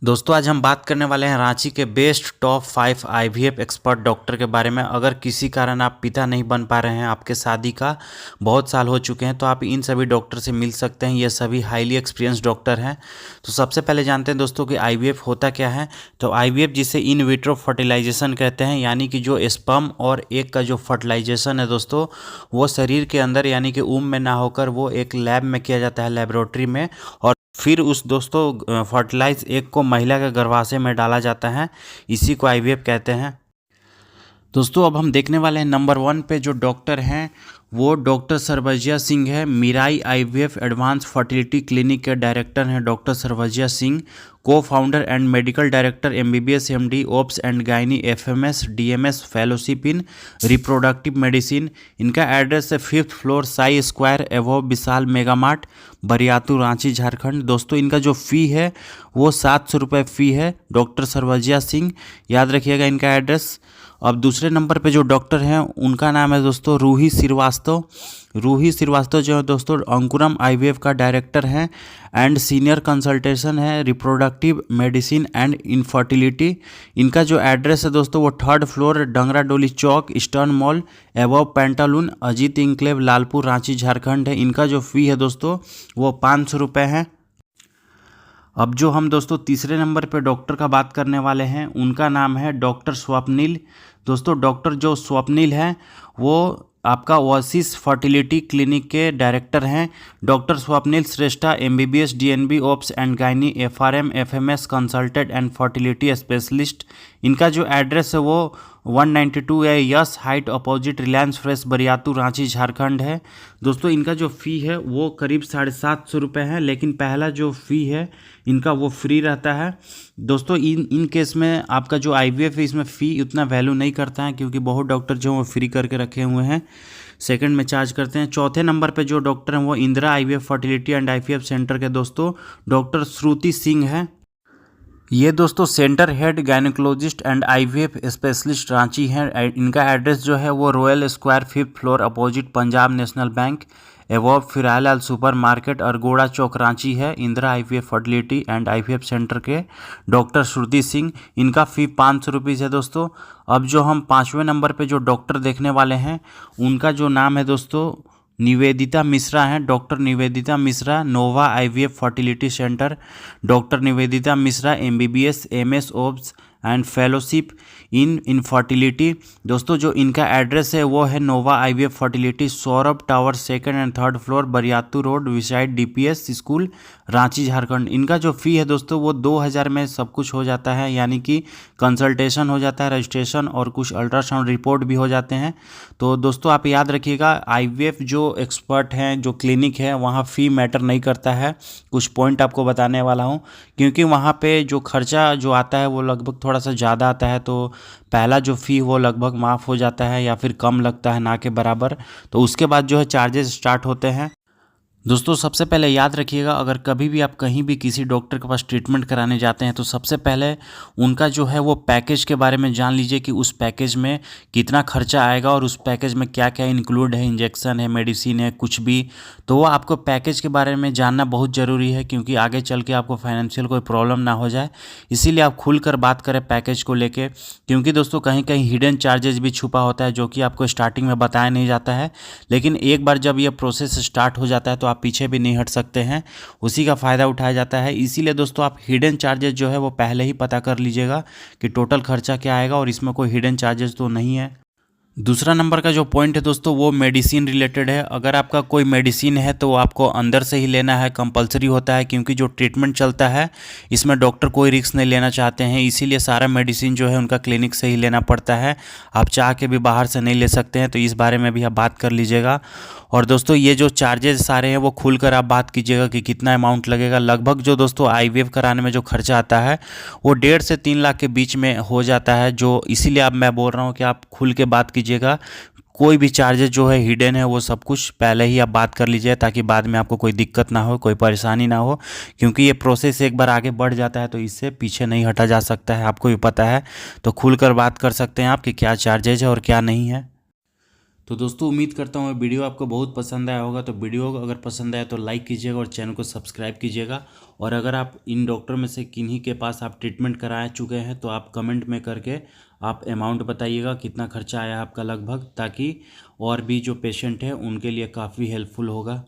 दोस्तों आज हम बात करने वाले हैं रांची के best top 5 IVF expert doctor के बारे में। अगर किसी कारण आप पिता नहीं बन पा रहे हैं, आपके शादी का बहुत साल हो चुके हैं, तो आप इन सभी डॉक्टर से मिल सकते हैं। ये सभी हाईली एक्सपीरियंस डॉक्टर हैं। तो सबसे पहले जानते हैं दोस्तों कि आईवीएफ होता क्या है। तो आईवीएफ जिसे इन विट्रो फर्टिलाइजेशन कहते हैं, यानी कि जो स्पर्म और एग का जो फर्टिलाइजेशन है दोस्तों, वो शरीर के अंदर यानी कि ऊम में ना होकर वो एक लैब में किया जाता है, लेबोरेटरी में। और फिर उस दोस्तों फर्टिलाइज एग को महिला के गर्भाशय में डाला जाता है। इसी को आईवीएफ कहते हैं। दोस्तों अब हम देखने वाले हैं नंबर 1 पे जो डॉक्टर हैं वो डॉक्टर सरवजिया सिंह है। Mirai IVF advance fertility clinic के डायरेक्टर हैं doctor Sarvajiya Singh. Co founder and medical director MBBS MD obs and gynae FMS DMS fellowship in reproductive medicine. इनका एड्रेस है 5th floor Sai square above Vishal mega mart, Bariatu, Ranchi, Jharkhand. दोस्तों इनका जो फ़ी है वो 700 रुपये फ़ी है। डॉक्टर सरवजिया सिंह, याद रखिएगा इनका एड्रेस। अब दूसरे नंबर पे जो डॉक्टर हैं उनका नाम है दोस्तों रूही श्रीवास्तव। रूही श्रीवास्तव जो है दोस्तों अंकुरम आईवीएफ का डायरेक्टर हैं एंड सीनियर कंसल्टेशन है रिप्रोडक्टिव मेडिसिन एंड इनफर्टिलिटी। इनका जो एड्रेस है दोस्तों वो 3rd फ्लोर डंगरा डोली चौक, eastern mall, एवव Pantaloons, Ajit enclave, Lalpur, Ranchi, Jharkhand है। इनका जो फ़ी है दोस्तों वो 500 रुपये है। अब जो हम दोस्तों तीसरे नंबर पे डॉक्टर का बात करने वाले हैं उनका नाम है डॉक्टर स्वप्निल। दोस्तों डॉक्टर जो स्वप्निल हैं वो आपका ओएसिस फर्टिलिटी क्लिनिक के डायरेक्टर हैं। Doctor Swapnil Shrestha MBBS DNB obs and gynae FRM FMS consultant and fertility specialist. इनका जो एड्रेस है वो 192 है yes height opposite Reliance Fresh, Bariatu, Ranchi, Jharkhand है। दोस्तों इनका जो फ़ी है वो करीब 750 रुपये है, लेकिन पहला जो फ़ी है इनका वो फ्री रहता है। दोस्तों इन केस में आपका जो आईवीएफ है इसमें फ़ी उतना वैल्यू नहीं करता है, क्योंकि बहुत डॉक्टर जो वो फ्री करके रखे हुए हैं, सेकंड में चार्ज करते हैं। चौथे नंबर पे जो डॉक्टर हैं वो Indira IVF fertility and IVF centre के दोस्तों डॉक्टर श्रुति सिंह हैं। ये दोस्तों centre head gynaecologist and IVF specialist Ranchi हैं। इनका एड्रेस जो है वो Royal Square 5th floor opposite Punjab National Bank, above Firalal Super Market, Argora chowk, Ranchi है। Indira IVF fertility and IVF centre के डॉक्टर श्रुति सिंह। इनका फ़ी 500 रुपीज़ है दोस्तों। अब जो हम 5वें नंबर पे जो डॉक्टर देखने वाले हैं उनका जो नाम है दोस्तों निवेदिता मिश्रा हैं। Doctor Nivedita Mishra, Nova IVF fertility centre. Doctor Nivedita Mishra MBBS MS obs and fellowship in infertility. दोस्तों जो इनका एड्रेस है वो है Nova IVF fertility, Saurabh tower, 2nd and 3rd floor, Bariatu road, beside DPS school, Ranchi, Jharkhand. इनका जो फ़ी है दोस्तों वो 2000 में सब कुछ हो जाता है, यानी कि कंसल्टेशन हो जाता है, रजिस्ट्रेशन और कुछ अल्ट्रासाउंड रिपोर्ट भी हो जाते हैं। तो दोस्तों आप याद रखिएगा आईवीएफ जो एक्सपर्ट हैं, जो क्लिनिक है, वहाँ फ़ी मैटर नहीं करता है। कुछ पॉइंट आपको बताने वाला हूँ, क्योंकि वहाँ पे जो खर्चा जो आता है वो लगभग थोड़ा सा ज़्यादा आता है। तो पहला जो फ़ी वो लगभग माफ़ हो जाता है या फिर कम लगता है, ना के बराबर। तो उसके बाद जो है चार्जेस स्टार्ट होते हैं। दोस्तों सबसे पहले याद रखिएगा, अगर कभी भी आप कहीं भी किसी डॉक्टर के पास ट्रीटमेंट कराने जाते हैं तो सबसे पहले उनका जो है वो पैकेज के बारे में जान लीजिए कि उस पैकेज में कितना खर्चा आएगा और उस पैकेज में क्या क्या इंक्लूड है, इंजेक्शन है, मेडिसिन है, कुछ भी। तो वो आपको पैकेज के बारे में जानना बहुत ज़रूरी है, क्योंकि आगे चल के आपको फाइनेंशियल कोई प्रॉब्लम ना हो जाए। इसीलिए आप खुलकर बात करें पैकेज को लेके, क्योंकि दोस्तों कहीं कहीं हिडन चार्जेस भी छुपा होता है जो कि आपको स्टार्टिंग में बताया नहीं जाता है। लेकिन एक बार जब ये प्रोसेस स्टार्ट हो जाता है तो आप पीछे भी नहीं हट सकते हैं, उसी का फ़ायदा उठाया जाता है। इसीलिए दोस्तों आप हिडन चार्जेस जो है वो पहले ही पता कर लीजिएगा कि टोटल खर्चा क्या आएगा, और इसमें कोई हिडन चार्जेस तो नहीं है। दूसरा नंबर का जो पॉइंट है दोस्तों वो मेडिसिन रिलेटेड है। अगर आपका कोई मेडिसिन है तो आपको अंदर से ही लेना है, कंपलसरी होता है, क्योंकि जो ट्रीटमेंट चलता है इसमें डॉक्टर कोई रिस्क नहीं लेना चाहते हैं। इसीलिए सारा मेडिसिन जो है उनका क्लिनिक से ही लेना पड़ता है, आप चाह के भी बाहर से नहीं ले सकते हैं। तो इस बारे में भी आप बात कर लीजिएगा। और दोस्तों ये जो चार्जेस सारे हैं वो खुलकर आप बात कीजिएगा कि कितना अमाउंट लगेगा। लगभग जो दोस्तों आईवीएफ कराने में जो खर्चा आता है वो 1.5 से 3 लाख के बीच में हो जाता है। जो इसीलिए अब मैं बोल रहा हूँ कि आप खुल के बात कीजिएगा। कोई भी चार्जेस जो है हिडन है वो सब कुछ पहले ही आप बात कर लीजिए, ताकि बाद में आपको कोई दिक्कत ना हो, कोई परेशानी ना हो। क्योंकि ये प्रोसेस एक बार आगे बढ़ जाता है तो इससे पीछे नहीं हटा जा सकता है, आपको भी पता है। तो खुलकर बात कर सकते हैं आप कि क्या चार्जेज है और क्या नहीं है। तो दोस्तों उम्मीद करता हूँ वीडियो आपको बहुत पसंद आया होगा। तो वीडियो अगर पसंद आया तो लाइक कीजिएगा और चैनल को सब्सक्राइब कीजिएगा। और अगर आप इन डॉक्टर में से किन्हीं के पास आप ट्रीटमेंट करा चुके हैं तो आप कमेंट में करके आप अमाउंट बताइएगा कितना खर्चा आया आपका लगभग, ताकि और भी जो पेशेंट है उनके लिए काफ़ी हेल्पफुल होगा।